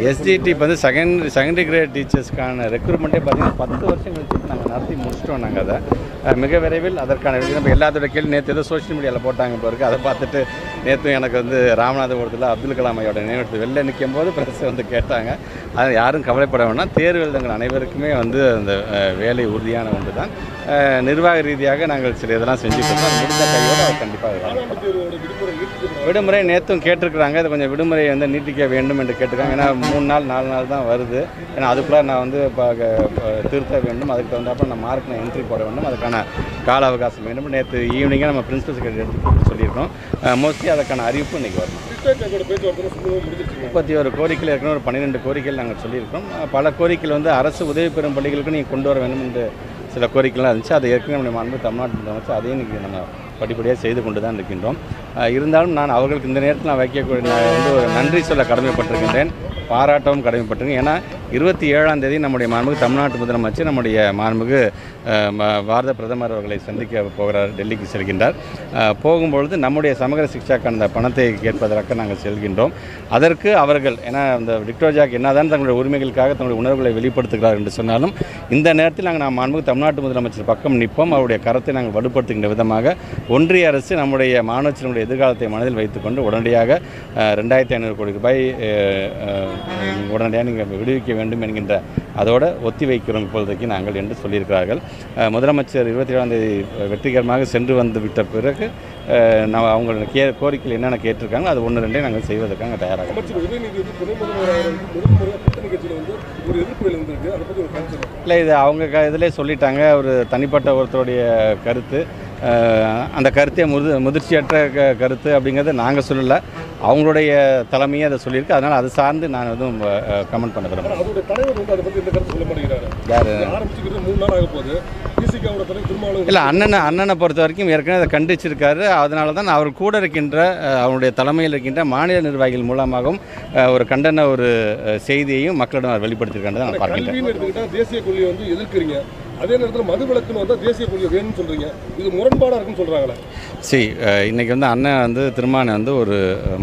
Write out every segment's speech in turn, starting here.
SGT இப்போ வந்து secondary great டீச்சர்ஸ்க்கான ரெக்ரூட்மெண்ட்டே பார்த்தீங்கன்னா 10 வருஷம் கழிச்சு நாங்கள் நடத்தி முடிச்சிட்டோம். நாங்கள் அதை மிக விரைவில் அதற்கான நம்ம எல்லாத்தோட கேள்வி நேற்று ஏதோ சோஷியல் மீடியாவில் போட்டாங்க இப்போ இருக்குது. அதை பார்த்துட்டு நேற்று எனக்கு வந்து ராமநாதபுரத்தில் அப்துல் கலாம் ஐயோட நினைவு வெளில நிற்கும் போது பிரஸ் வந்து கேட்டாங்க. அது யாரும் கவலைப்பட வேண்டாம், தேர்வு எழுதுங்கள் அனைவருக்குமே வந்து அந்த வேலை உறுதியான ஒன்று தான். நிர்வாக ரீதியாக நாங்கள் சில இதெல்லாம் செஞ்சுட்டு முடிந்த கையோடு அவர் கண்டிப்பாக விடுமுறை நேற்றும் கேட்டிருக்கிறாங்க. இது கொஞ்சம் விடுமுறையை வந்து நீட்டிக்க வேண்டும் என்று கேட்டிருக்காங்க. ஏன்னா 3 நாள் 4 நாள் தான் வருது. ஏன்னா அதுக்குள்ளே நான் வந்து திருத்த வேண்டும், அதுக்கு தகுந்தாப்போ நான் மார்க் நான் என்ட்ரி போட வேண்டும், அதுக்கான கால அவகாசம் வேண்டும். நேற்று ஈவினிங்காக நம்ம பிரின்சிபல் செக்ரட்டரி எடுத்து சொல்லியிருக்கோம். மோஸ்ட்லி அதுக்கான அறிவிப்பு இன்றைக்கி வரணும். 31 கோரிக்கையில் ஏற்கனவே ஒரு 12 கோரிக்கைகள் நாங்கள் சொல்லியிருக்கோம். பல கோரிக்கைகள் வந்து அரசு உதவி பெறும் பள்ளிகளுக்கு நீங்கள் கொண்டு வர வேண்டும் என்று சில கோரிக்கைலாம் இருந்துச்சு. அதை ஏற்கனவே நம்ம மாண்பு தமிழ்நாட்டு முதலமைச்சர் அதையும் இன்றைக்கி நம்ம படிப்படியாக செய்து கொண்டு தான் இருக்கின்றோம். இருந்தாலும் நான் அவர்களுக்கு இந்த நேரத்தில் நான் வைக்கக்கூடிய வந்து ஒரு நன்றி சொல்ல கடமைப்பட்டிருக்கின்றேன், பாராட்டவும் கடமைப்பட்டிருக்கேன். ஏன்னா 27ஆம் தேதி நம்முடைய மாண்புக்கு தமிழ்நாட்டு முதலமைச்சர் நம்முடைய மாண்புக்கு பாரத பிரதமர் அவர்களை சந்திக்க போகிறார், டெல்லிக்கு செல்கின்றார். போகும்பொழுது நம்முடைய சமகர சிக்ஷாக்கான அந்த பணத்தை கேட்பதற்காக நாங்கள் செல்கின்றோம். அதற்கு அவர்கள் ஏன்னா அந்த விக்டோரியாவுக்கு என்னதான் தங்களுடைய உரிமைகளுக்காக தங்களுடைய உணர்வுகளை வெளிப்படுத்துகிறார் என்று சொன்னாலும் இந்த நேரத்தில் நாங்கள் மாண்புக்கு தமிழ்நாட்டு முதலமைச்சர் பக்கம் நிற்போம். அவருடைய கரத்தை நாங்கள் வலுப்படுத்துகின்ற விதமாக ஒன்றிய அரசு நம்முடைய மாணவர்களுடைய எதிர்காலத்தை மனதில் வைத்துக்கொண்டு உடனடியாக 2500 கோடி ரூபாய் உடனடியாக நீங்கள் விடுவிக்க வேண்டும் என்கின்ற அதோடு ஒத்தி வைக்கிறோம் இப்பொழுதைக்கு நாங்கள் என்று சொல்லியிருக்கிறார்கள். முதலமைச்சர் 27ஆம் தேதி வெற்றிகரமாக சென்று வந்து விட்ட பிறகு நான் அவங்களோட கோரிக்கைகள் என்னென்ன கேட்டிருக்காங்க அது 1-2 நாங்கள் செய்வதற்காக தயாராக. இல்லை, இது அவங்க இதிலே சொல்லிட்டாங்க. ஒரு தனிப்பட்ட ஒருத்தருடைய கருத்து, அந்த கருத்தை முதிர்ச்சியற்ற கருத்து அப்படிங்கிறத நாங்கள் சொல்லலை, அவங்களுடைய தலைமையை அதை சொல்லியிருக்கு. அதனால் அது சார்ந்து நான் எதுவும் கமெண்ட் பண்ண விரும்புகிறேன். இல்லை, அண்ணனை பொறுத்த வரைக்கும் ஏற்கனவே அதை கண்டிச்சிருக்காரு. அதனால தான் அவர் கூட இருக்கின்ற அவருடைய தலைமையில் இருக்கின்ற மாநில நிர்வாகிகள் மூலமாகவும் ஒரு கண்டன ஒரு செய்தியையும் மக்களிடம் வெளிப்படுத்தியிருக்காங்க. நான் பார்க்கிறேன். தேசிய கொள்கையை வந்து எதிர்க்கிறீங்க, அதே நேரத்தில் மது விலக்குன்னு வந்தால் தேசிய கொள்கை வேணும்னு சொல்கிறீங்க, இது முரண்பாடாக இருக்குன்னு சொல்கிறாங்களே. இன்றைக்கி வந்து அண்ணன் வந்து திருமானை வந்து ஒரு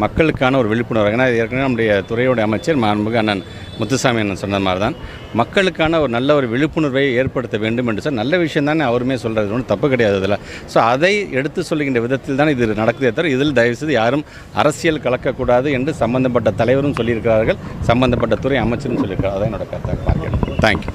மக்களுக்கான ஒரு விழிப்புணர்வு, ஏன்னா ஏற்கனவே நம்முடைய துறையுடைய அமைச்சர் மாண்புமிகு அண்ணன் முத்துசாமி அண்ணன் சொன்ன மாதிரி தான் மக்களுக்கான ஒரு நல்ல ஒரு விழிப்புணர்வை ஏற்படுத்த வேண்டும் என்று சார் நல்ல விஷயம் தானே அவருமே சொல்கிறது, ஒன்றும் தப்பு கிடையாது அதில். ஸோ அதை எடுத்து சொல்லுகின்ற விதத்தில் தான் இது நடக்குதே தவிர இதில் தயவுசெய்து யாரும் அரசியல் கலக்கக்கூடாது என்று சம்பந்தப்பட்ட தலைவரும் சொல்லியிருக்கிறார்கள், சம்பந்தப்பட்ட துறை அமைச்சரும் சொல்லியிருக்கிறார். அதான் என்னோட கருத்தாக பார்க்கிறேன். தேங்க்யூ.